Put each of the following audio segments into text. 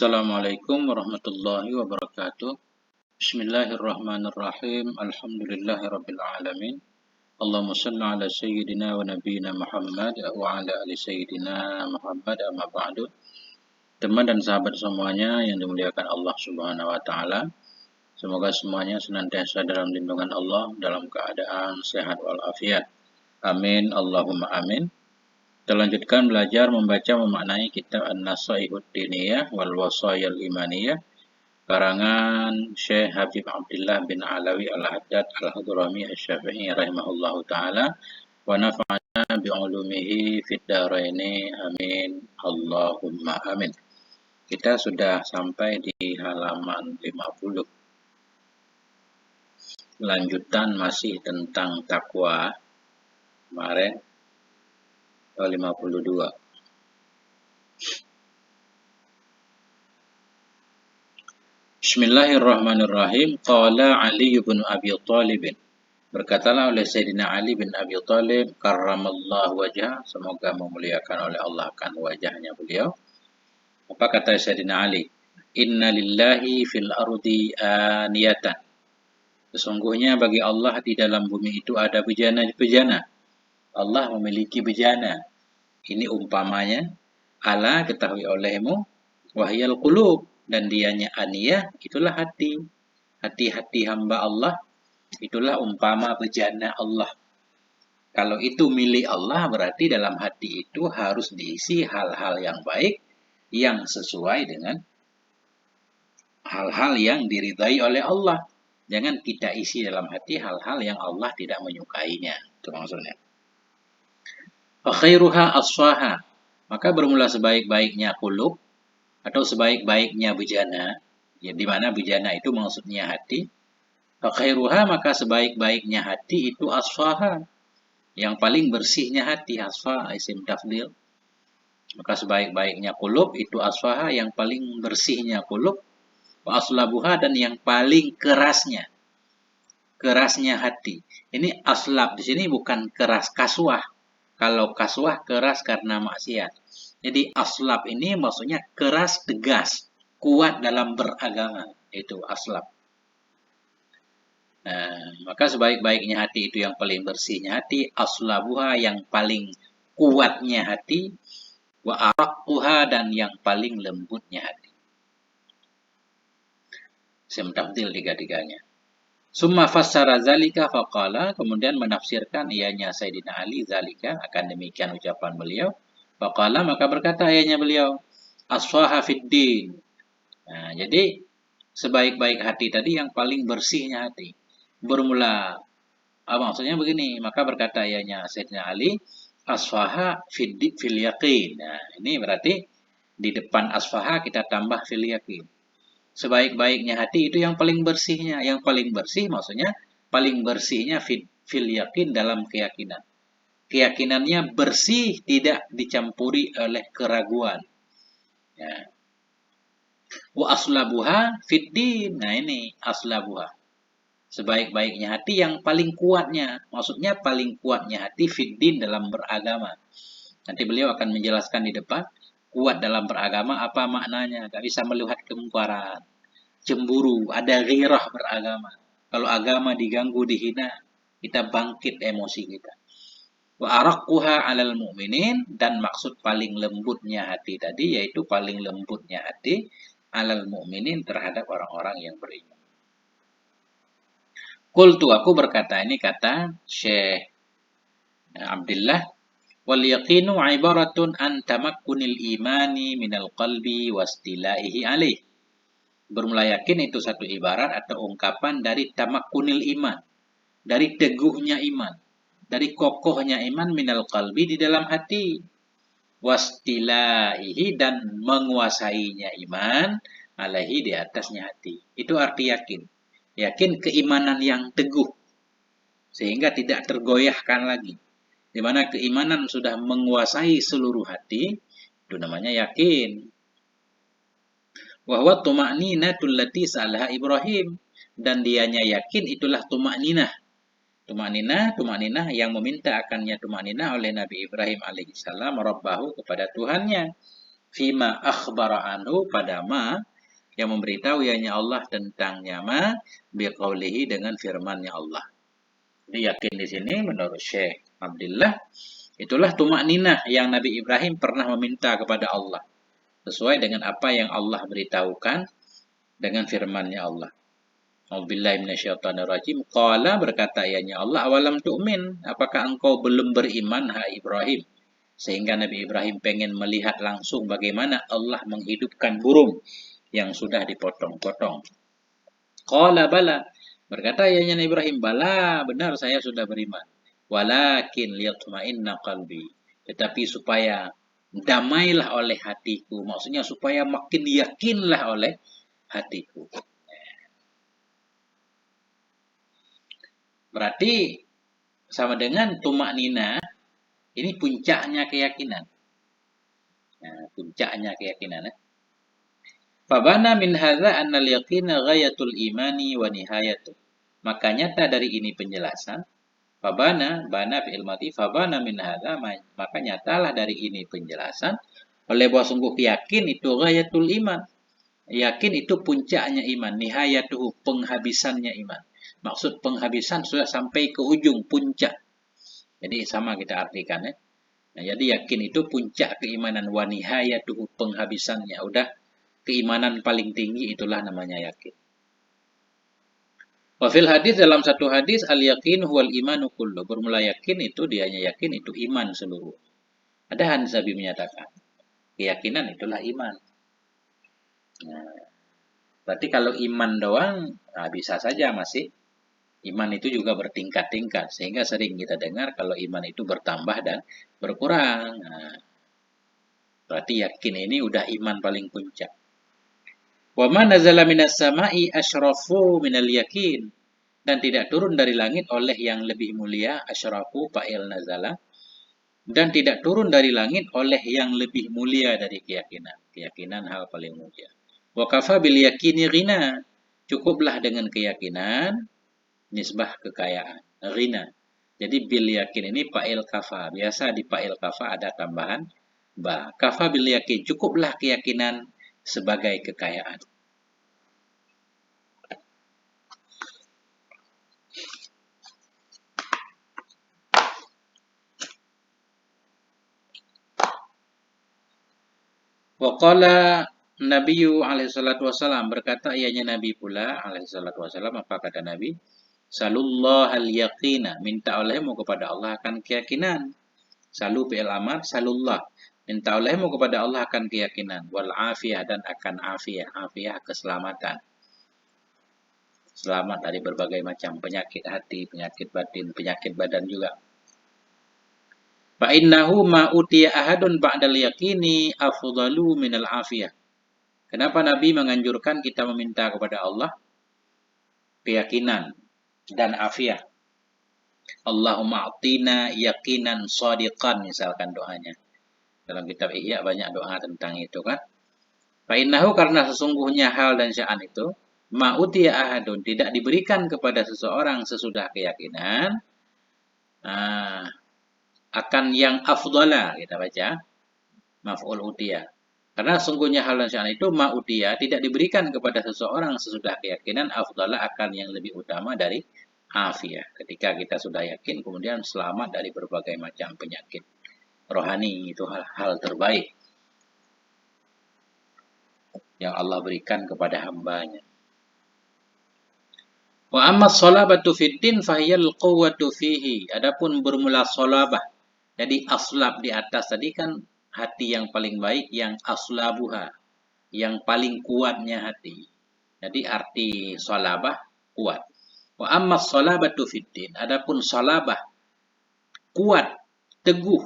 Assalamualaikum warahmatullahi wabarakatuh. Bismillahirrahmanirrahim. Alhamdulillahirabbil alamin. Allahumma shalli ala sayyidina wa nabiyyina Muhammad wa ala ali sayyidina Muhammad amma ba'du. Teman dan sahabat semuanya yang dimuliakan Allah Subhanahu wa taala. Semoga semuanya senantiasa dalam lindungan Allah dalam keadaan sehat walafiat. Amin Allahumma amin. Kita lanjutkan belajar membaca memaknai kitab An-Nasaihud Diniyah wal Wasayil Imaniyah karangan Syekh Habib Abdullah bin Alawi Al-Haddad Al-Hadrami Asy-Syafi'i rahimahullahu taala wa nafa'ana bi ulumihi fid dharaini amin Allahumma amin. Kita sudah sampai di halaman 50. Lanjutan masih tentang takwa. Kemarin 52. Bismillahirrahmanirrahim. Qala Ali bin Abi Thalib. Berkatalah oleh Sayyidina Ali bin Abi Thalib, karramallahu wajhah, semoga memuliakan oleh Allah akan wajahnya beliau. Apa kata Sayyidina Ali? Inna lillahi fil ardi aniyatan. Sesungguhnya bagi Allah di dalam bumi itu ada bejana-bejana. Allah memiliki bejana. Ini umpamanya, ala ketahui olehmu, wahyal qulub, dan dianya aniyah, itulah hati. Hati-hati hamba Allah, itulah umpama bejana Allah. Kalau itu milik Allah, berarti dalam hati itu harus diisi hal-hal yang baik, yang sesuai dengan hal-hal yang diridai oleh Allah. Jangan kita isi dalam hati hal-hal yang Allah tidak menyukainya. Itu maksudnya. Fakhairuha asfaha. Maka bermula sebaik-baiknya qulub atau sebaik-baiknya bejana. Ya, di mana bejana itu maksudnya hati. Fakhairuha, maka sebaik-baiknya hati itu asfaha. Yang paling bersihnya hati, asfa isim tafdil. Maka sebaik-baiknya qulub itu asfaha, yang paling bersihnya qulub. Wa aslabuha, dan yang paling kerasnya. Kerasnya hati. Ini aslab di sini bukan keras kaswah. Kalau kaswah keras karena maksiat. Jadi aslab ini maksudnya keras tegas, kuat dalam beragama. Itu aslab. Nah, maka sebaik-baiknya hati itu yang paling bersihnya hati, aslabuha yang paling kuatnya hati, wa araqquha, dan yang paling lembutnya hati. Saya mentamtil tiga-tiganya. Summa fassara zalika faqala, kemudian menafsirkan ianya Sayyidina Ali zalika, akan demikian ucapan beliau. Faqala, maka berkata ianya beliau, asfaha fid din. Nah, jadi sebaik-baik hati tadi yang paling bersihnya hati. Bermula maksudnya begini, maka berkata ianya Sayyidina Ali, asfaha fil yaqin. Nah, ini berarti di depan asfaha kita tambah fil yaqin. Sebaik-baiknya hati itu yang paling bersihnya. Yang paling bersih maksudnya paling bersihnya fil yakin dalam keyakinan. Keyakinannya bersih, tidak dicampuri oleh keraguan. Ya. Wa aslabuha fid din. Nah, ini aslabuha. Sebaik-baiknya hati yang paling kuatnya. Maksudnya paling kuatnya hati fid din dalam beragama. Nanti beliau akan menjelaskan di depan. Kuat dalam beragama apa maknanya? Gak bisa melihat kemungkaran, cemburu, ada ghirah beragama. Kalau agama diganggu, dihina, kita bangkit emosi kita. Wa araqquha 'alal mu'minin, dan maksud paling lembutnya hati tadi yaitu paling lembutnya hati 'alal mu'minin terhadap orang-orang yang beriman. Qultu, aku berkata, ini kata Syekh Abdullah, wal yaqinu ibaratun an tamakkunil imani minal qalbi wastilaihi alaih. Bermula yakin itu satu ibarat atau ungkapan dari tamakkunil iman, dari teguhnya iman, dari kokohnya iman minal qalbi di dalam hati, wastilaihi, dan menguasainya iman alaihi di atasnya hati. Itu arti yakin. Yakin keimanan yang teguh sehingga tidak tergoyahkan lagi. Di mana keimanan sudah menguasai seluruh hati, itu namanya yakin. Wa huwa tuma'ninatul lati salaha Ibrahim, dan dianya yakin itulah tuma'ninah. Tuma'ninah yang meminta akannya tuma'ninah oleh Nabi Ibrahim alaihissalam rabbahu, kepada Tuhannya. fima akhbara anhu pada ma yang memberitahu ianya Allah tentangnya ma biqaulihi dengan firman-Nya Allah. Jadi yakin di sini menurut Syekh Abdullah itulah tumak ninah yang Nabi Ibrahim pernah meminta kepada Allah sesuai dengan apa yang Allah beritahukan dengan firman-Nya Allah. A'udzubillahi minasyaitonirrajim. Qala berkata ianya Allah, awalam tu'min? Apakah engkau belum beriman, hai Ibrahim? Sehingga Nabi Ibrahim pengen melihat langsung bagaimana Allah menghidupkan burung yang sudah dipotong-potong. Qala bala. Berkata ianya Nabi Ibrahim, bala, benar saya sudah beriman. Walakin liyatma'inna qalbi. Tetapi supaya damailah oleh hatiku. Maksudnya supaya makin yakinlah oleh hatiku. Berarti sama dengan tumak nina, ini puncaknya keyakinan. Nah, puncaknya keyakinan. Fabana min hadza anna al-yaqina ghayatul imani wa nihayatuh. Maka nyata dari ini penjelasan. Bana fi'il madhi, fabana min hadza, maka nyatalah dari ini penjelasan oleh bahwa sungguh yakin itu ghayatul iman. Yakin itu puncaknya iman, nihayatuhu penghabisannya iman. Maksud penghabisan sudah sampai ke ujung puncak. Jadi sama kita artikan ya. Nah, jadi yakin itu puncak keimanan, wa nihayatuhu penghabisannya. Udah keimanan paling tinggi itulah namanya yakin. Wa fil hadis dalam satu hadis al yakin huwal imanu kullu. Bermula yakin itu dianya yakin itu iman seluruh. Ada Hanzabi menyatakan keyakinan itulah iman. Nah, berarti kalau iman doang nah bisa saja masih. Iman itu juga bertingkat-tingkat sehingga sering kita dengar kalau iman itu bertambah dan berkurang. Nah, berarti yakin ini udah iman paling puncak. Wa ma nazala minas sama'i asyrafu minal yakin. Dan tidak turun dari langit oleh yang lebih mulia, asyrafu fa'il nazala. Dan tidak turun dari langit oleh yang lebih mulia dari keyakinan. Keyakinan hal paling mulia. Wa kafa bil yakini ghina. Cukuplah dengan keyakinan nisbah kekayaan. Ghina. Jadi bil yakin ini fa'il kafa. Biasa di fa'il kafa ada tambahan ba. Kafa bil yakin. Cukuplah keyakinan sebagai kekayaan. Waqala Nabiyu alaihi salatu wasalam, berkata ianya Nabi pula alaihi salatu wasalam, apa kata Nabi? Salullah al-yaqina, minta olehmu kepada Allah akan keyakinan. Salu fi'il amar, salullah, minta olehmu kepada Allah akan keyakinan. Wal afiyah, dan akan afiyah. Afiyah keselamatan. Selamat dari berbagai macam penyakit hati, penyakit batin, penyakit badan juga. Fa'innahu ma'utiya ahadun ba'dal yaqini afdalu minal afiyah. Kenapa Nabi menganjurkan kita meminta kepada Allah keyakinan dan afiyah? Allahumma a'tina yaqinan shadiqan, misalkan doanya. Dalam kitab Ihya banyak doa tentang itu kan. Fa'innahu, karena sesungguhnya hal dan sya'an itu, ma'utiya ahadun, tidak diberikan kepada seseorang sesudah keyakinan, akan yang afdala, kita baca maf'ul utiya. Karena sungguhnya hal dan sya'an itu ma'utiya tidak diberikan kepada seseorang sesudah keyakinan afdala akan yang lebih utama dari afiyah. Ketika kita sudah yakin kemudian selamat dari berbagai macam penyakit rohani, itu hal terbaik yang Allah berikan kepada hambanya. Wa amma sholabatu fid din fahiyal quwwatu fihi. Adapun bermula sholabah, jadi aslab di atas tadi kan hati yang paling baik, yang aslabuha, yang paling kuatnya hati. Jadi arti sholabah kuat. Wa amma sholabatu fid din. Adapun sholabah kuat, teguh,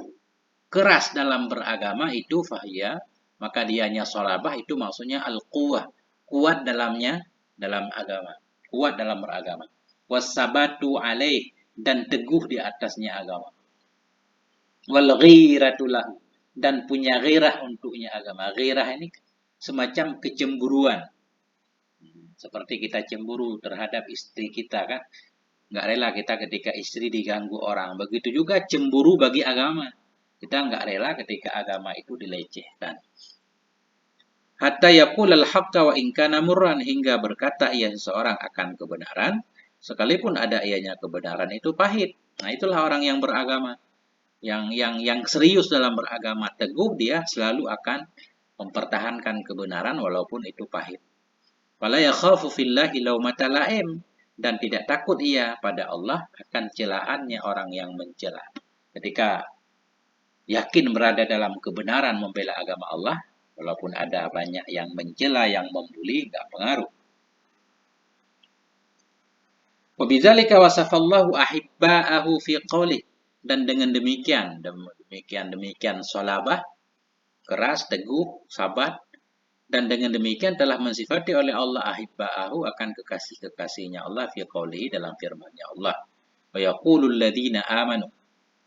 keras dalam beragama itu fahiyya, maka dianya sholabah itu maksudnya al-quwah, kuat dalamnya dalam agama. Kuat dalam beragama. Wasabatu alaih, dan teguh di atasnya agama. Wal ghiratu lahu, dan punya ghirah untuknya agama. Ghirah ini semacam kecemburuan. Seperti kita cemburu terhadap istri kita kan. Nggak rela kita ketika istri diganggu orang. Begitu juga cemburu bagi agama. Kita nggak rela ketika agama itu dilecehkan. Hatta yaqulal haqqa wa in kana murran, hingga berkata ia seseorang akan kebenaran sekalipun ada ianya kebenaran itu pahit. Nah, itulah orang yang beragama, yang serius dalam beragama, teguh, dia selalu akan mempertahankan kebenaran walaupun itu pahit. Wala yakhafu fillahi laumata laim, dan tidak takut ia pada Allah akan celaannya orang yang mencela. Ketika yakin berada dalam kebenaran membela agama Allah, walaupun ada banyak yang mencela, yang membuli, nggak pengaruh. Wabidzalika wasafallahu ahibba'ahu fi qawli, dan dengan demikian salabah, keras, teguh, sabar, dan dengan demikian telah mensifati oleh Allah ahibba'ahu akan kekasih-kekasihnya Allah fi qawlihi dalam firman-Nya Allah. Wa yaqulul ladzina amanu,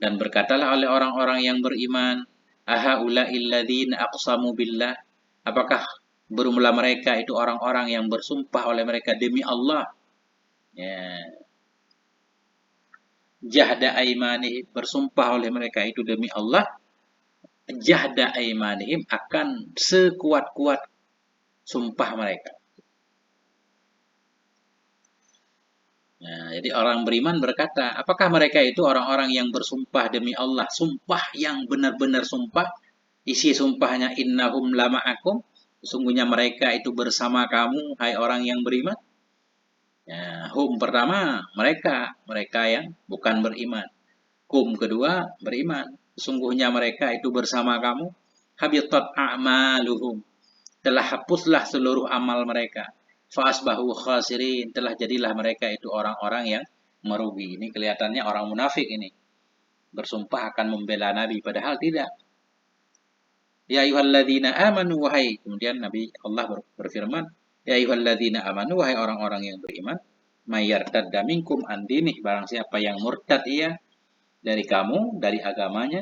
dan berkatalah oleh orang-orang yang beriman, ahaula'il ladzina aqsamu billah, apakah bermula mereka itu orang-orang yang bersumpah oleh mereka demi Allah, ya, jahda aimanihim, bersumpah oleh mereka itu demi Allah, jahda aimanihim, akan sekuat-kuat sumpah mereka. Nah, jadi orang beriman berkata, apakah mereka itu orang-orang yang bersumpah demi Allah, sumpah yang benar-benar sumpah, isi sumpahnya innahum lama'akum, sesungguhnya mereka itu bersama kamu, hai orang yang beriman. Ya, hum pertama mereka yang bukan beriman. Kum kedua beriman. Sesungguhnya mereka itu bersama kamu. Habitat a'maluhum, telah hapuslah seluruh amal mereka. Fa'asbahu khasirin, telah jadilah mereka itu orang-orang yang merugi. Ini kelihatannya orang munafik ini. Bersumpah akan membela Nabi, padahal tidak. Ya ayyuhalladzina amanu, wahai, kemudian Nabi Allah berfirman, ya ayyuhalladzina amanu, wahai orang-orang yang beriman, may yartadda minkum an dinih, barang siapa yang murtad ia dari kamu, dari agamanya,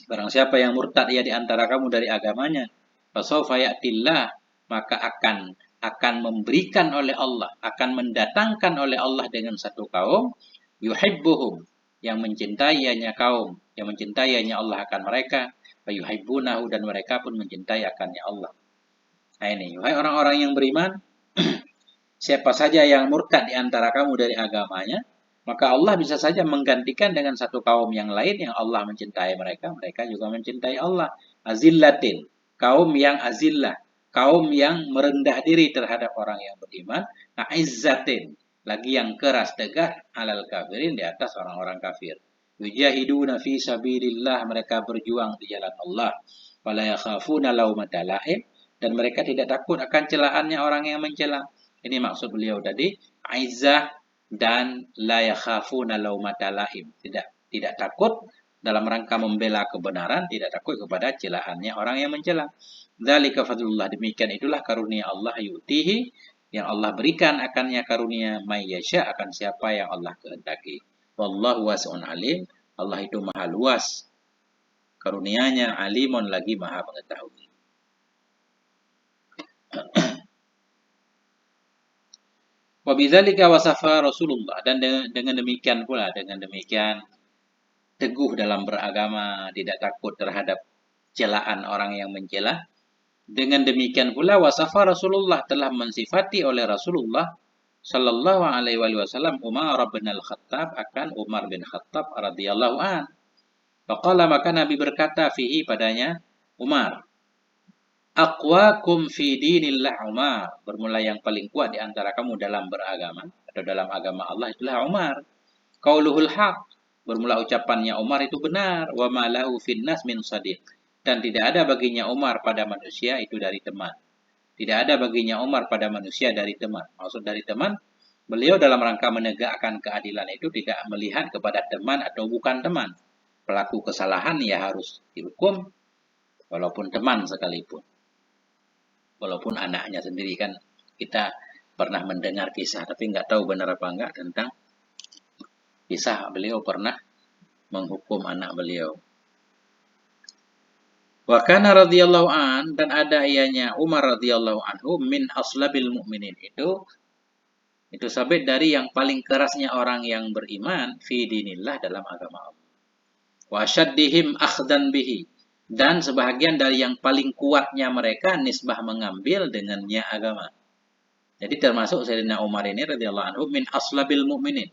barang siapa yang murtad ia di antara kamu dari agamanya, fasawfa ya'tillah, maka akan memberikan oleh Allah, akan mendatangkan oleh Allah dengan satu kaum, yuhibbuhum, yang mencintainya kaum, yang mencintainya Allah akan mereka, wa yuhibbunahu, dan mereka pun mencintai akannya Allah. Nah ini, wahai orang-orang yang beriman, siapa saja yang murtad di antara kamu dari agamanya, maka Allah bisa saja menggantikan dengan satu kaum yang lain yang Allah mencintai mereka, mereka juga mencintai Allah. Azillatin, kaum yang azillah, kaum yang merendah diri terhadap orang yang beriman. Aizzatin, lagi yang keras tegar, alal kafirin, di atas orang-orang kafir. Yujahiduna fi sabilillah, mereka berjuang di jalan Allah. Wala yakhafuna laumata laim, dan mereka tidak takut akan celaannya orang yang mencela. Ini maksud beliau tadi, aizzah dan la yakhafuna laumata laim. Tidak takut dalam rangka membela kebenaran, tidak takut kepada celahannya orang yang mencela. Dzalika fadlullah, demikian itulah karunia Allah, yu'tihi, yang Allah berikan akannya karunia, may yasha, akan siapa yang Allah kehendaki. Wallahu wasi'un alim, Allah itu maha luas karunianya, alimun, lagi maha mengetahui. Wabidzalika wasafa Rasulullah, dan dengan demikian pula, dengan demikian teguh dalam beragama, tidak takut terhadap celaan orang yang mencela. Dengan demikian pula wasafa Rasulullah, telah mensifati oleh Rasulullah sallallahu alaihi wasallam Umar bin Al-Khattab, akan Umar bin Khattab radhiyallahu an. Faqala, maka Nabi berkata fihi, padanya Umar, aqwakum fi dinillah Umar, bermula yang paling kuat di antara kamu dalam beragama atau dalam agama Allah itulah Umar. Qauluhul haq, bermula ucapannya Umar itu benar. Wa ma lahu finnas min sadiq, dan tidak ada baginya Umar pada manusia itu dari teman. Tidak ada baginya Umar pada manusia dari teman. Maksud dari teman, beliau dalam rangka menegakkan keadilan itu tidak melihat kepada teman atau bukan teman. Pelaku kesalahan ya harus dihukum, walaupun teman sekalipun. Walaupun anaknya sendiri, kan kita pernah mendengar kisah, tapi nggak tahu benar apa enggak tentang kisah beliau pernah menghukum anak beliau. Wa kana radhiyallahu an, dan ada ianya Umar radhiyallahu anhu, min aslabil mu'minin, itu sabit dari yang paling kerasnya orang yang beriman fi dinillah dalam agama Allah. Wa syaddihim akhdan bihi, Dan sebahagian dari yang paling kuatnya mereka nisbah mengambil dengannya agama. Jadi termasuk Sayyidina Umar ini radhiyallahu anhu min aslabil mu'minin.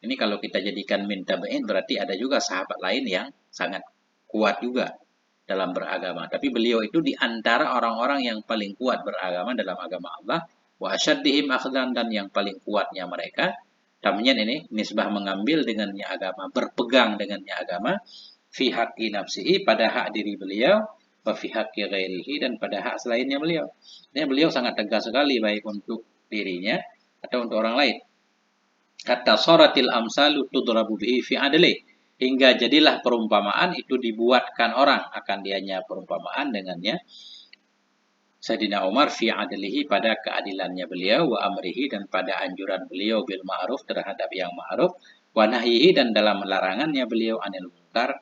Ini kalau kita jadikan min tabi'in berarti ada juga sahabat lain yang sangat kuat juga dalam beragama. Tapi beliau itu di antara orang-orang yang paling kuat beragama dalam agama Allah. Wa asyaddihim akhdan, dan yang paling kuatnya mereka. Tamnya ini nisbah mengambil dengannya agama, berpegang dengannya agama. Fi haqqi nafsihi, pada hak diri beliau. Wa fi haqqi ghairihi, dan pada hak selainnya beliau. Ini beliau sangat tegas sekali baik untuk dirinya atau untuk orang lain. Kata soratil amsalu tudrabu bihi fi adli, hingga jadilah perumpamaan itu dibuatkan orang akan dianya perumpamaan dengannya Sayyidina Umar fi adlihi, pada keadilannya beliau, wa amrihi, dan pada anjuran beliau bil ma'ruf, terhadap yang ma'ruf, wa nahyihi, dan dalam larangannya beliau anil munkar,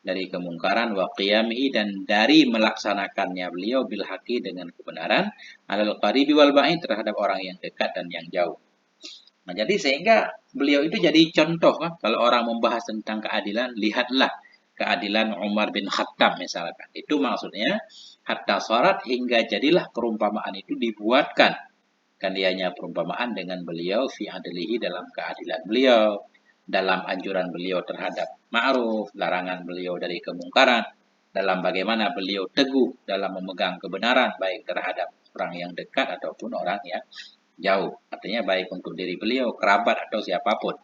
dari kemungkaran, wa qiyamihi, dan dari melaksanakannya beliau bil haqi, dengan kebenaran, alal qaribi wal ba'id, terhadap orang yang dekat dan yang jauh. Nah, jadi sehingga beliau itu jadi contoh kan, kalau orang membahas tentang keadilan, lihatlah keadilan Umar bin Khattab misalkan. Itu maksudnya hatta syarat, hingga jadilah perumpamaan itu dibuatkan. Kan dianya perumpamaan dengan beliau fi adlihi, dalam keadilan beliau, dalam anjuran beliau terhadap ma'ruf, larangan beliau dari kemungkaran, dalam bagaimana beliau teguh dalam memegang kebenaran baik terhadap orang yang dekat ataupun orang yang jauh. Artinya baik untuk diri beliau, kerabat, atau siapapun.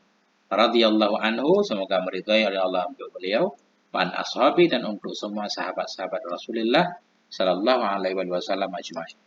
Radhiyallahu anhu, semoga meridhai oleh Allah untuk beliau, wan ashabi, dan untuk semua sahabat-sahabat Rasulullah sallallahu alaihi wasallam ajma'in.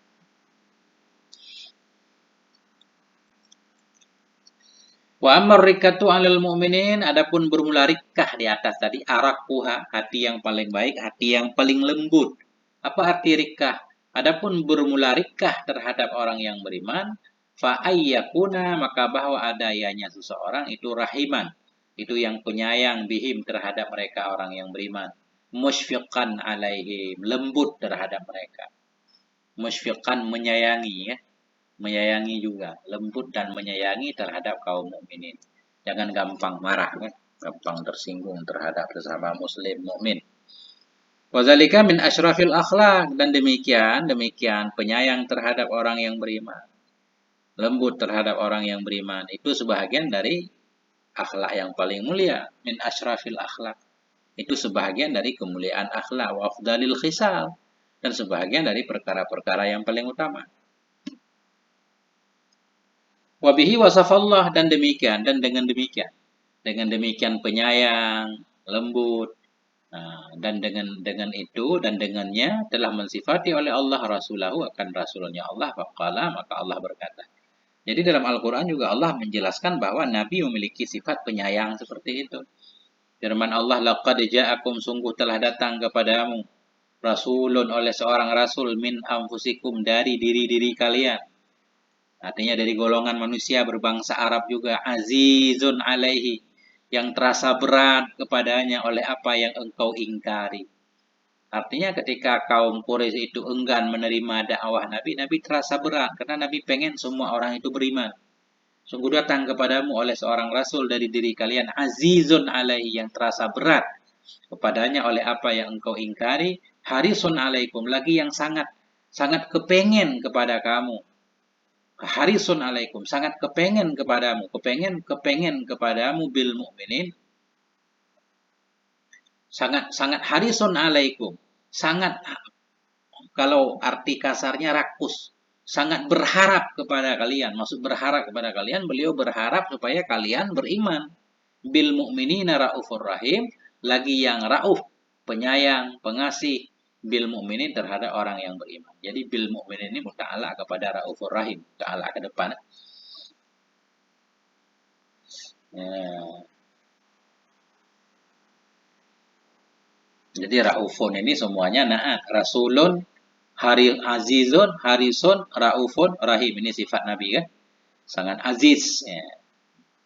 Wa ammar rikatu 'alal mu'minin, adapun bermula rikah di atas tadi, arakuha, hati yang paling baik, hati yang paling lembut. Apa arti rikah? Adapun bermula rikah terhadap orang yang beriman, fa ayyakuna, maka bahwa adanya seseorang itu rahiman, itu yang penyayang, bihim, terhadap mereka orang yang beriman, musyfiqan alaihim, lembut terhadap mereka. Musyfiqan, menyayangi, ya. Menyayangi juga, lembut dan menyayangi terhadap kaum mukminin. Jangan gampang marah, kan? Gampang tersinggung terhadap sesama muslim mukmin. Wazalika min asyrafil akhlak, dan demikian penyayang terhadap orang yang beriman, lembut terhadap orang yang beriman, itu sebahagian dari akhlak yang paling mulia. Min asyrafil akhlak, itu sebahagian dari kemuliaan akhlak, wa afdalil khisal, dan sebahagian dari perkara-perkara yang paling utama. Wabihi wasafallah, dan demikian, dan dengan demikian penyayang, lembut, dan dengan itu dan dengannya telah mensifati oleh Allah Rasulahu, akan Rasulnya Allah. Faqala, maka Allah berkata. Jadi dalam Al-Quran juga Allah menjelaskan bahwa Nabi memiliki sifat penyayang seperti itu. Firman Allah, laqad ja'akum, sungguh telah datang kepadamu, rasulun, oleh seorang rasul, min anfusikum, dari diri-diri kalian. Artinya dari golongan manusia berbangsa Arab juga, azizun alaihi, yang terasa berat kepadanya oleh apa yang engkau ingkari. Artinya ketika kaum Quraisy itu enggan menerima dakwah Nabi, Nabi terasa berat karena Nabi pengen semua orang itu beriman. Sungguh datang kepadamu oleh seorang rasul dari diri kalian, azizun alaihi, yang terasa berat kepadanya oleh apa yang engkau ingkari, harisun alaikum, lagi yang sangat sangat kepengen kepada kamu. Harisun alaikum, sangat kepengen kepadamu, kepengen kepadamu, bil mukminin, sangat harisun alaikum, sangat, kalau arti kasarnya rakus, sangat berharap kepada kalian. Maksud berharap kepada kalian, beliau berharap supaya kalian beriman. Bil mu'minina raufur rahim, lagi yang rauf, penyayang, pengasih, bil mu'minin, terhadap orang yang beriman. Jadi bil mu'minin ini muta'ala kepada raufur rahim, ta'ala ke depan. Jadi raufun ini semuanya na'at. Rasulun, azizun, harisun, raufun, rahim. Ini sifat Nabi, kan? Sangat aziz. Ya.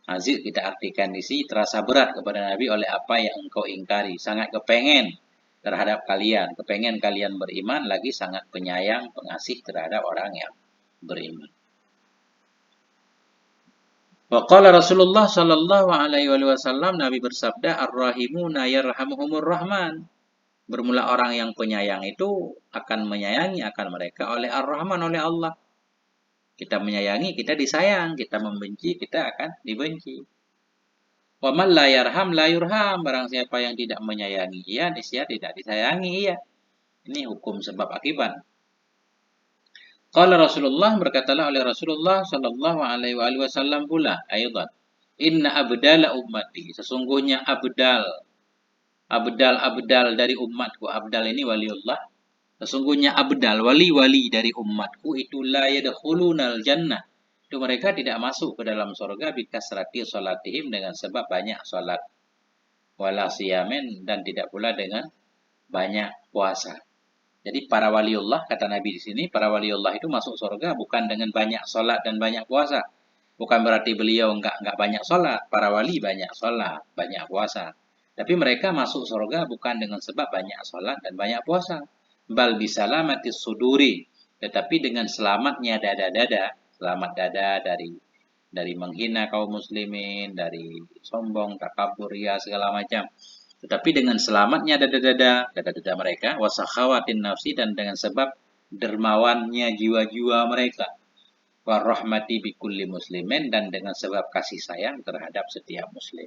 Aziz kita artikan di sini terasa berat kepada Nabi oleh apa yang engkau ingkari. Sangat kepengen terhadap kalian. Kepengen kalian beriman, lagi sangat penyayang, pengasih terhadap orang yang beriman. Waqala Rasulullah sallallahu alaihi wasallam, Nabi bersabda, ar-rahimuna yarhamuhumur rahman. Bermula orang yang penyayang itu akan menyayangi akan mereka oleh Ar-Rahman, oleh Allah. Kita menyayangi, kita disayang. Kita membenci, kita akan dibenci. Wa man la yarham la yurham. Barang siapa yang tidak menyayangi ia, dia tidak disayangi ia. Ini hukum sebab akibat. Qala Rasulullah, berkatalah oleh Rasulullah sallallahu alaihi wasallam pula, aidan, inna abdala ummati, sesungguhnya abdal dari umatku. Abdal ini waliullah. Sesungguhnya abdal, wali-wali dari umatku itu la yadkhulunal jannah. Itu mereka tidak masuk ke dalam surga bikasrati salatihim, dengan sebab banyak salat. Wala siyamen, dan tidak pula dengan banyak puasa. Jadi para waliullah, kata Nabi di sini, para waliullah itu masuk surga bukan dengan banyak salat dan banyak puasa. Bukan berarti beliau enggak banyak salat. Para wali banyak salat, banyak puasa. Tapi mereka masuk surga bukan dengan sebab banyak salat dan banyak puasa. Bal bisalamati suduri, tetapi dengan selamatnya dada-dada, selamat dada dari menghina kaum muslimin, dari sombong, takabur, ya segala macam. Tetapi dengan selamatnya dada-dada mereka, wasakhawatin nafsi, dan dengan sebab dermawannya jiwa-jiwa mereka, warahmati bikulli muslimin, dan dengan sebab kasih sayang terhadap setiap muslim.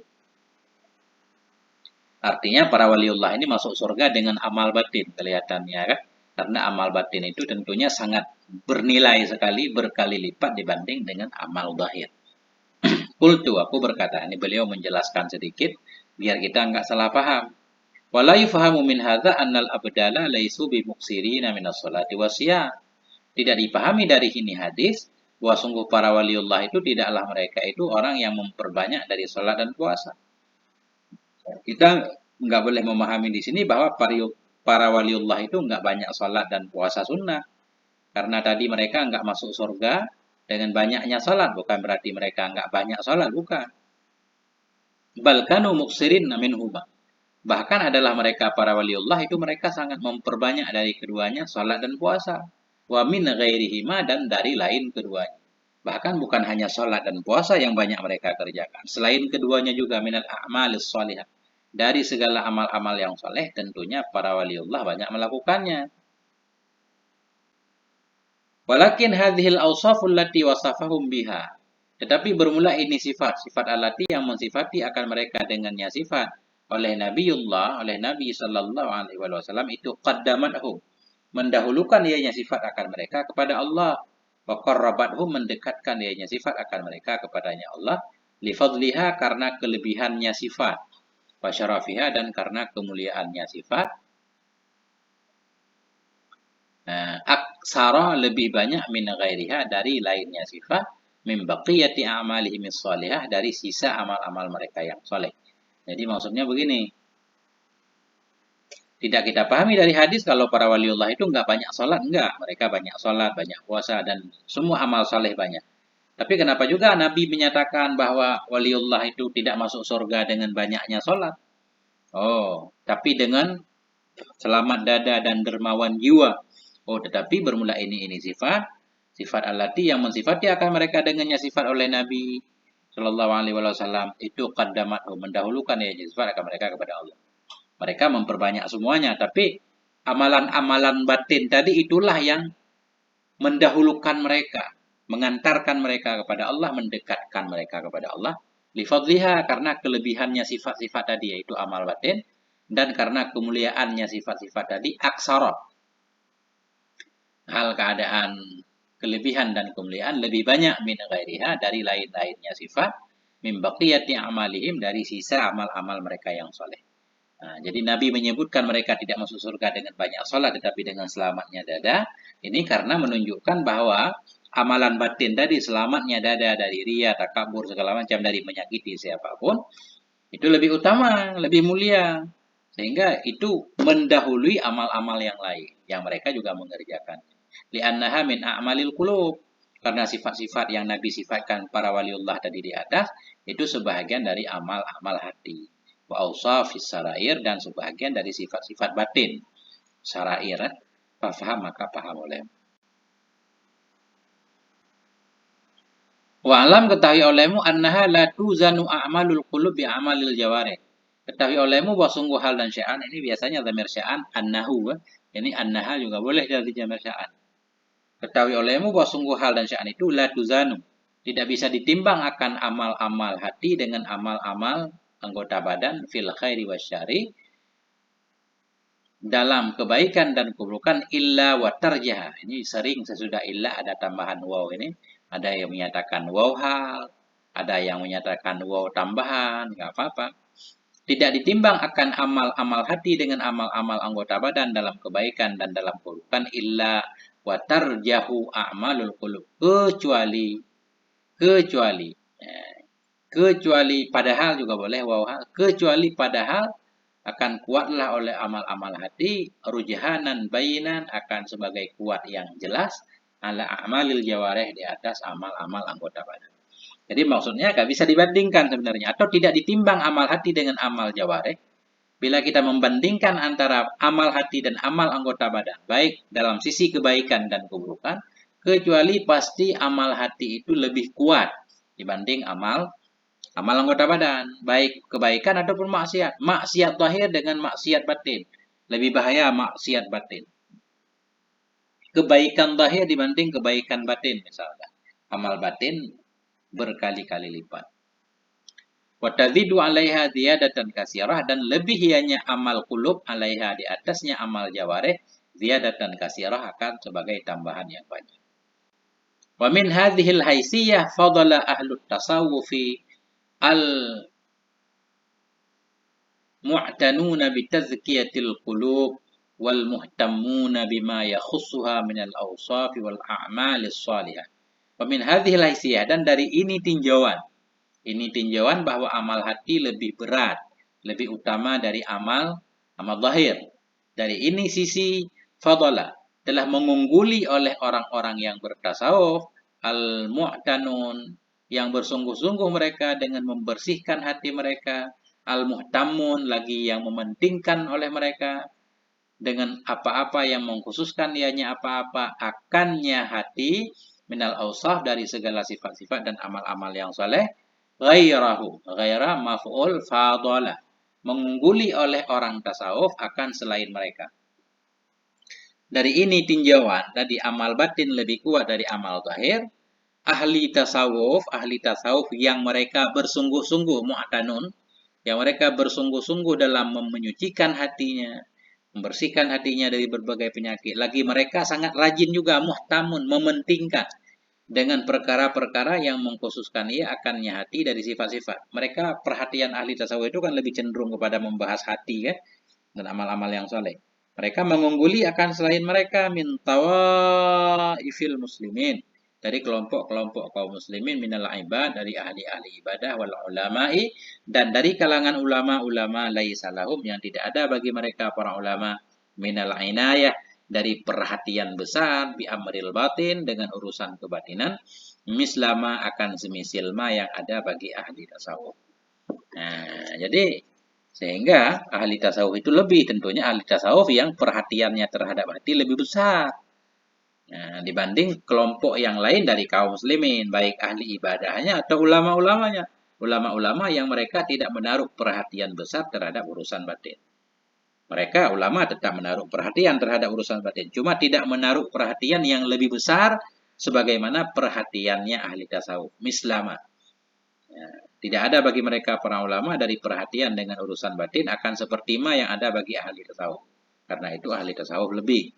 Artinya para waliullah ini masuk surga dengan amal batin, kelihatannya kan? Karena amal batin itu tentunya sangat bernilai sekali, berkali lipat dibanding dengan amal zahir. Qultu, aku berkata, ini beliau menjelaskan sedikit biar kita nggak salah paham. Wala yufahamu min hadza annal abdala laisu bimuksirina minas salati wasiyam. Tidak dipahami dari ini hadis bahwa sungguh para waliullah itu tidaklah mereka itu orang yang memperbanyak dari salat dan puasa. Kita nggak boleh memahami di sini bahwa para waliullah itu nggak banyak salat dan puasa sunnah. Karena tadi mereka nggak masuk surga dengan banyaknya salat, bukan berarti mereka nggak banyak salat, bukan. Balkanu muksirin minhuma. Bahkan adalah mereka para waliullah itu mereka sangat memperbanyak dari keduanya, salat dan puasa. Wa min ghairihima, dan dari lain keduanya. Bahkan bukan hanya salat dan puasa yang banyak mereka kerjakan. Selain keduanya juga minal a'malis sholihah. Dari segala amal-amal yang soleh tentunya para waliullah banyak melakukannya. Walakin hadhil awsaful lati wasafahum biha. Tetapi bermula ini sifat alati yang mensifati akan mereka dengannya sifat oleh Nabiullah, oleh Nabi sallallahu alaihi wasallam itu qaddamathum, mendahulukan ianya sifat akan mereka kepada Allah. Wa qarrabathum, mendekatkan ianya sifat akan mereka kepadanya Allah. Li fadliha, karena kelebihannya sifat. Wa syarafiha, dan karena kemuliaannya sifat. Aksara, lebih banyak, min ghairiha, dari lainnya sifat, min baqiyati a'malihim sholihah, dari sisa amal-amal mereka yang soleh. Jadi maksudnya begini, tidak kita pahami dari hadis kalau para waliullah itu enggak banyak sholat, enggak. Mereka banyak sholat, banyak puasa, dan semua amal soleh banyak. Tapi kenapa juga Nabi menyatakan bahwa waliullah itu tidak masuk surga dengan banyaknya sholat? Oh, tapi dengan selamat dada dan dermawan jiwa. Oh, tetapi bermula ini sifat alati yang mensifati akan mereka dengannya sifat oleh Nabi Shallallahu Alaihi Wasallam itu qaddamat, mendahulukan ya sifat akan mereka kepada Allah. Mereka memperbanyak semuanya, tapi amalan-amalan batin tadi itulah yang mendahulukan mereka, mengantarkan mereka kepada Allah, mendekatkan mereka kepada Allah. Lifadliha, karena kelebihannya sifat-sifat tadi yaitu amal batin, dan karena kemuliaannya sifat-sifat tadi, aksara, hal keadaan kelebihan dan kemuliaan lebih banyak min ghairiha, dari lain-lainnya sifat, min baqiyati amalihim, dari sisa amal-amal mereka yang soleh. Nah, jadi Nabi menyebutkan mereka tidak masuk surga dengan banyak sholat, tetapi dengan selamatnya dada. Ini karena menunjukkan bahwa amalan batin tadi, selamatnya dada dari riya, takabur, segala macam, dari menyakiti siapapun, itu lebih utama, lebih mulia. Sehingga itu mendahului amal-amal yang lain, yang mereka juga mengerjakan. Li'annaha min a'malil qulub. Karena sifat-sifat yang Nabi sifatkan para waliullah tadi di atas, itu sebahagian dari amal-amal hati. Wa awsafis sarair, dan sebahagian dari sifat-sifat batin. Sarair, paham maka paham oleh. Wa alam, ketahui olehmu, annaha la tuzanu a'malul qulub bi amalil jawarih. Ketahui olehmu bahwa sungguh hal dan sya'an ini biasanya dhamir sya'an annahu. Ini annaha juga boleh dari dhamir sya'an. Ketahui olehmu bahwa sungguh hal dan sya'an itu la tuzanu. Tidak bisa ditimbang akan amal-amal hati dengan amal-amal anggota badan fil khairi wasyari dalam kebaikan dan keburukan illa wa tarjaha. Ini sering sesudah illa ada tambahan waw ini. Ada yang menyatakan waw hal, ada yang menyatakan waw tambahan, enggak apa-apa. Tidak ditimbang akan amal-amal hati dengan amal-amal anggota badan dalam kebaikan dan dalam keburukan illa wa tarjahu a'malul qulub. Kecuali kecuali padahal juga boleh waw hal, kecuali padahal akan kuatlah oleh amal-amal hati rujhanan bainan akan sebagai kuat yang jelas ala a'malil jawarih di atas amal-amal anggota badan. Jadi maksudnya gak bisa dibandingkan sebenarnya atau tidak ditimbang amal hati dengan amal jawarih. Bila kita membandingkan antara amal hati dan amal anggota badan, baik dalam sisi kebaikan dan keburukan, kecuali pasti amal hati itu lebih kuat dibanding amal anggota badan, baik kebaikan ataupun maksiat. Maksiat zahir dengan maksiat batin. Lebih bahaya maksiat batin. Kebaikan zahir dibanding kebaikan batin misalnya. Amal batin berkali-kali lipat. Wa tazidu 'alaiha ziyadatan katsirah dan lebih ianya amal qulub 'alaiha di atasnya amal jawarih ziyadatan katsirah akan sebagai tambahan yang banyak. Wa min hadhil haysiyah fadala ahlut tasawufi al mu'tanuna bitazkiyatil qulub wal muhtammuna bima yakhussuha minal awsaf wal a'malis salihah. Wa min hadhil haysiyah dan dari ini tinjauan. Ini tinjauan bahwa amal hati lebih berat, lebih utama dari amal zahir. Dari ini sisi fadala telah mengungguli oleh orang-orang yang bertasawuf al-mu'tanun yang bersungguh-sungguh mereka dengan membersihkan hati mereka, al-muhtamun lagi yang mementingkan oleh mereka dengan apa-apa yang mengkhususkan ianya apa-apa akannya hati minal ausaf dari segala sifat-sifat dan amal-amal yang saleh ghaira maf'ul fadala mengungguli oleh orang tasawuf akan selain mereka. Dari ini tinjauan tadi amal batin lebih kuat dari amal zahir. Ahli tasawuf yang mereka bersungguh-sungguh mu'tanun, yang mereka bersungguh-sungguh dalam menyucikan hatinya, membersihkan hatinya dari berbagai penyakit. Lagi mereka sangat rajin juga muhtamun, mementingkan dengan perkara-perkara yang mengkhususkan ia akannya hati dari sifat-sifat. Mereka perhatian ahli tasawuf itu kan lebih cenderung kepada membahas hati kan dan amal-amal yang saleh. Mereka mengungguli akan selain mereka min tawaifil muslimin dari kelompok-kelompok kaum muslimin minal ibad dari ahli-ahli ibadah wal ulama'i dan dari kalangan ulama-ulama laisa lahum yang tidak ada bagi mereka para ulama minal inayah dari perhatian besar bi amril batin dengan urusan kebatinan mislama akan semisilma yang ada bagi ahli tasawuf. Nah, jadi sehingga ahli tasawuf itu lebih tentunya ahli tasawuf yang perhatiannya terhadap hati lebih besar. Nah, dibanding kelompok yang lain dari kaum muslimin, baik ahli ibadahnya atau ulama-ulamanya. Ulama-ulama yang mereka tidak menaruh perhatian besar terhadap urusan batin. Mereka ulama tetap menaruh perhatian terhadap urusan batin. Cuma tidak menaruh perhatian yang lebih besar sebagaimana perhatiannya ahli tasawuf. Mislama. Ya, tidak ada bagi mereka para ulama dari perhatian dengan urusan batin akan seperti yang ada bagi ahli tasawuf. Karena itu ahli tasawuf lebih.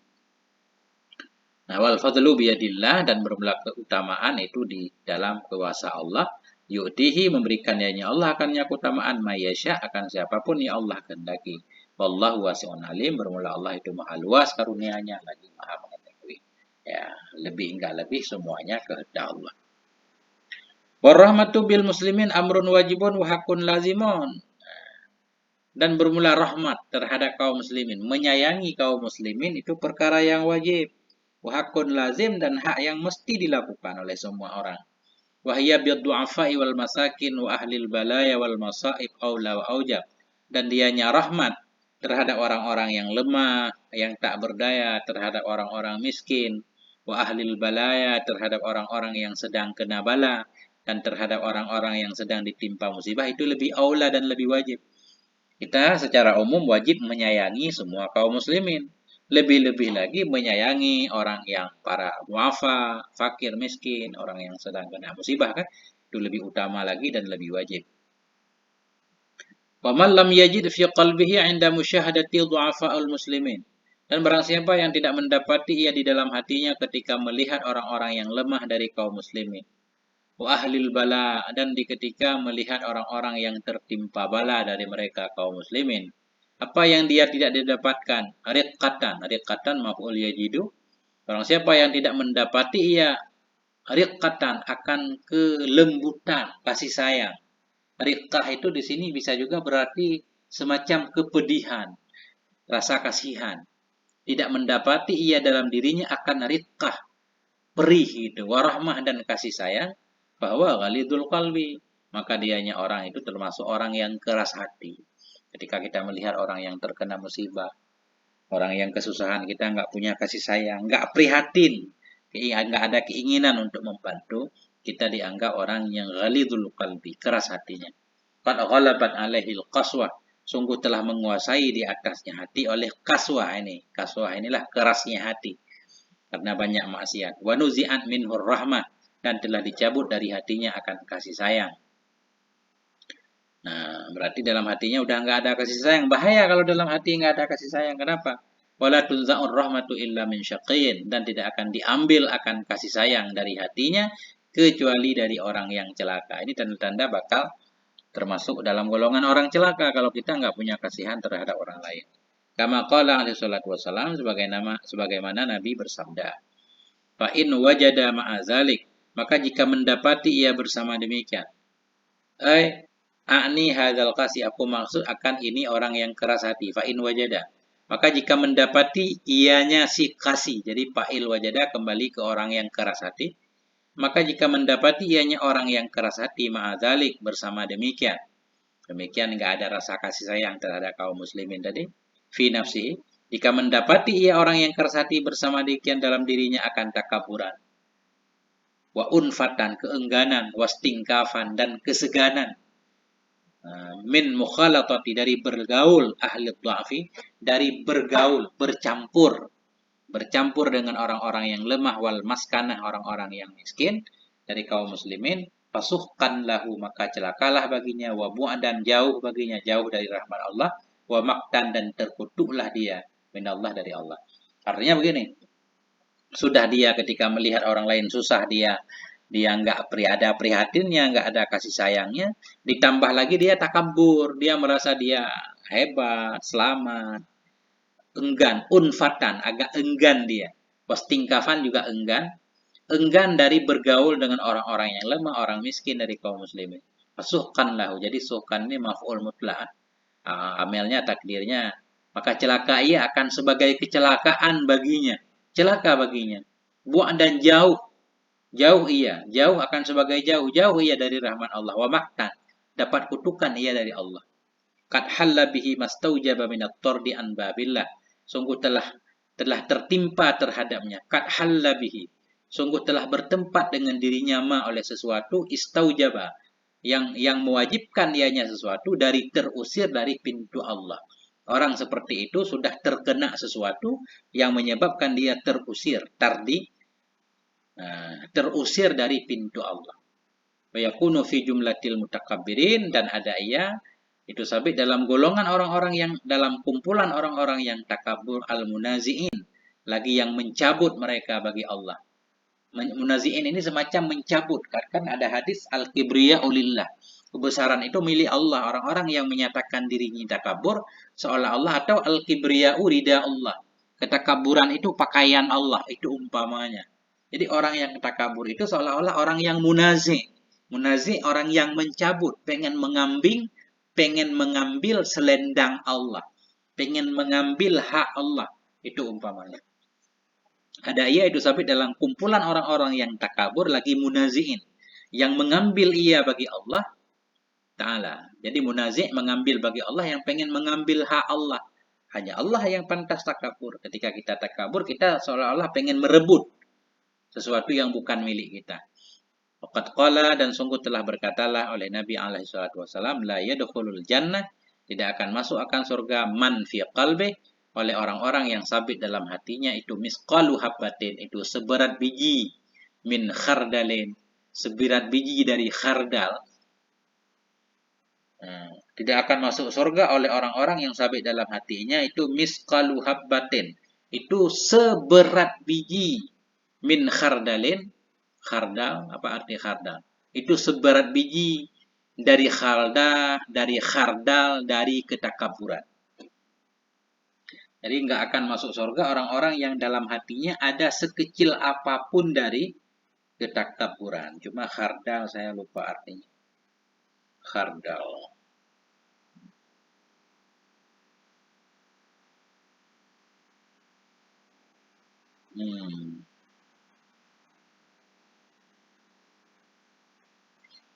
Nah, wal fadlu biyadillah dan bermula keutamaan itu di dalam kuasa Allah. Yu'tihi memberikannya Allah akannya keutamaan mayasya akan siapapun yang Allah kehendaki. Wallahu wasi'un alim, bermula Allah itu maha luas karunia-Nya lagi maha mengetahui. Ya, lebih enggak lebih semuanya kehendak Allah. Warahmatu bil muslimin amrun wajibun wa hakun lazimun. Dan bermula rahmat terhadap kaum muslimin, menyayangi kaum muslimin itu perkara yang wajib. Wa hakun lazim dan hak yang mesti dilakukan oleh semua orang. Wahya bid-du'afa'i wal masakin wa ahlil balaya wal masaib aula wa aujab. Dan dianya rahmat terhadap orang-orang yang lemah, yang tak berdaya, terhadap orang-orang miskin, wa ahlil balaya terhadap orang-orang yang sedang kena bala, dan terhadap orang-orang yang sedang ditimpa musibah itu lebih aula dan lebih wajib. Kita secara umum wajib menyayangi semua kaum muslimin. Lebih-lebih lagi menyayangi orang yang para muafa, fakir, miskin, orang yang sedang kena musibah kan. Itu lebih utama lagi dan lebih wajib. Wa man lam yajid fi qalbihi 'inda musyahadati dhu'afa'il muslimin. Dan barang siapa yang tidak mendapati ia di dalam hatinya ketika melihat orang-orang yang lemah dari kaum muslimin. Wa ahlil bala, dan di ketika melihat orang-orang yang tertimpa bala dari mereka kaum muslimin. Apa yang dia tidak didapatkan? Riqqatan. Riqqatan maf'ul yajidu. Barang siapa yang tidak mendapati ia riqqatan akan kelembutan, kasih sayang. Riqqah itu di sini bisa juga berarti semacam kepedihan, rasa kasihan. Tidak mendapati ia dalam dirinya akan riqqah, perih itu, warahmah dan kasih sayang, bahwa ghalidul qalbi, maka dianya orang itu termasuk orang yang keras hati. Ketika kita melihat orang yang terkena musibah, orang yang kesusahan, kita nggak punya kasih sayang, nggak prihatin, nggak ada keinginan untuk membantu, kita dianggap orang yang ghalidul qalbi, keras hatinya. Qad ghalabat alaihil qaswah, sungguh telah menguasai di atasnya hati oleh kaswah ini. Kaswah inilah kerasnya hati karena banyak maksiat. Wa nuzi'at minhur rahmah, dan telah dicabut dari hatinya akan kasih sayang. Nah, berarti dalam hatinya udah nggak ada kasih sayang. Bahaya kalau dalam hati nggak ada kasih sayang. Kenapa? Wala tunza'ur rahmatu illa min syaqin, dan tidak akan diambil akan kasih sayang dari hatinya kecuali dari orang yang celaka. Ini tanda-tanda bakal termasuk dalam golongan orang celaka kalau kita nggak punya kasihan terhadap orang lain. Kama qala alaihi salatu wassalam, sebagaimana Nabi bersabda, fa in wajada ma'azalik, maka jika mendapati ia bersama demikian, a'ni hadzal qasi, aku maksud akan ini orang yang keras hati. Fa in wajada, maka jika mendapati ianya si kasih, jadi fa'il wajada kembali ke orang yang keras hati. Maka jika mendapati ianya orang yang keras hati, ma'adzalik, bersama demikian. Demikian nggak ada rasa kasih sayang terhadap kaum muslimin tadi. Fi nafsihi, jika mendapati ia orang yang keras hati bersama demikian dalam dirinya akan takaburan. Wa unfatan, keengganan, wastingkafan, dan keseganan. Min mukhalatati, dari bergaul ahli dha'fi, dari bergaul, bercampur dengan orang-orang yang lemah, wal maskanah, orang-orang yang miskin dari kaum muslimin, fasuhkan lahu, maka celakalah baginya, wa bu'dan, jauh baginya, jauh dari rahmat Allah, wa maktan, dan terkutuklah dia minallah, dari Allah. Artinya begini, sudah dia ketika melihat orang lain susah, dia nggak ada prihatinnya, nggak ada kasih sayangnya, ditambah lagi dia takabur, dia merasa dia hebat, selamat, enggan, unfatan, agak enggan dia. Wastingkafan juga enggan dari bergaul dengan orang-orang yang lemah, orang miskin dari kaum muslimin. Suhkan lahu, jadi suhkan ini maf'ul mutlak. Amelnya, takdirnya, maka celaka ia akan sebagai kecelakaan baginya, celaka baginya. Buat dan jauh, jauh akan sebagai jauh ia dari rahmat Allah. Wa maktan, dapat kutukan ia dari Allah. Qad halla bihi mastaujaba minat tordi an babillah, sungguh telah tertimpa terhadapnya. Qad halla bihi, sungguh telah bertempat dengan dirinya ma, oleh sesuatu, istaujaba, yang mewajibkan ianya sesuatu, dari terusir dari pintu Allah. Orang seperti itu sudah terkena sesuatu yang menyebabkan dia terusir, terusir dari pintu Allah. Wa yakunu fi jumlatil mutakabbirin, dan ada ia itu sabit dalam golongan orang-orang yang, dalam kumpulan orang-orang yang takabur, al-munazi'in, lagi yang mencabut mereka bagi Allah. Munazi'in ini semacam mencabut, kan ada hadis al-kibriya ulillah, kebesaran itu milik Allah. Orang-orang yang menyatakan dirinya takabur seolah-olah, atau al-kibriya urida Allah, ketakaburan itu pakaian Allah, itu umpamanya. Jadi orang yang takabur itu seolah-olah orang yang munazi'. Munazi' orang yang mencabut, pengen mengambil selendang Allah, pengen mengambil hak Allah, itu umpamanya. Ada ia itu sabit dalam kumpulan orang-orang yang takabur, lagi munazi'in, yang mengambil ia bagi Allah Ta'ala. Jadi munazi' mengambil bagi Allah, yang pengen mengambil hak Allah. Hanya Allah yang pantas takabur. Ketika kita takabur, kita seolah-olah pengen merebut sesuatu yang bukan milik kita. Waqad qala, dan sungguh telah berkatalah oleh Nabi alaihi salatu wasallam, la yadkhulul jannah Tidak akan masuk akan surga man fi qalbi, oleh orang-orang yang sabit dalam hatinya itu misqalu habbatin, itu seberat biji min khardalin, seberat biji dari khardal. Tidak akan masuk surga oleh orang-orang yang sabit dalam hatinya itu misqalu habbatin, itu seberat biji min khardalin. Khardal, apa arti khardal? Itu seberat biji dari khardal, dari ketakaburan. Jadi nggak akan masuk surga orang-orang yang dalam hatinya ada sekecil apapun dari ketakaburan. Cuma khardal saya lupa artinya. Khardal.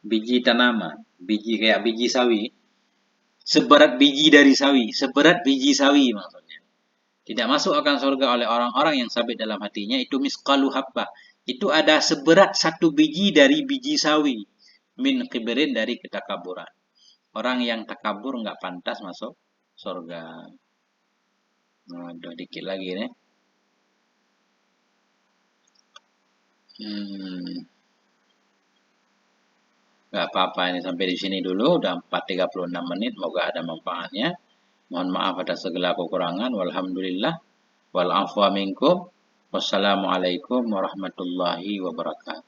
Biji tanaman, biji kayak biji sawi. Seberat biji dari sawi, seberat biji sawi maksudnya. Tidak masuk akan surga oleh orang-orang yang sabit dalam hatinya itu misqalu habbah. Itu ada seberat satu biji dari biji sawi. Min kibirin, dari ketakaburan. Orang yang takabur nggak pantas masuk surga. Udah dikit lagi nih. Nggak apa-apa, ini sampai di sini dulu. Udah 4:36 menit. Moga ada manfaatnya. Mohon maaf atas segala kekurangan. Walhamdulillah. Wal afwa minkum. Wassalamualaikum warahmatullahi wabarakatuh.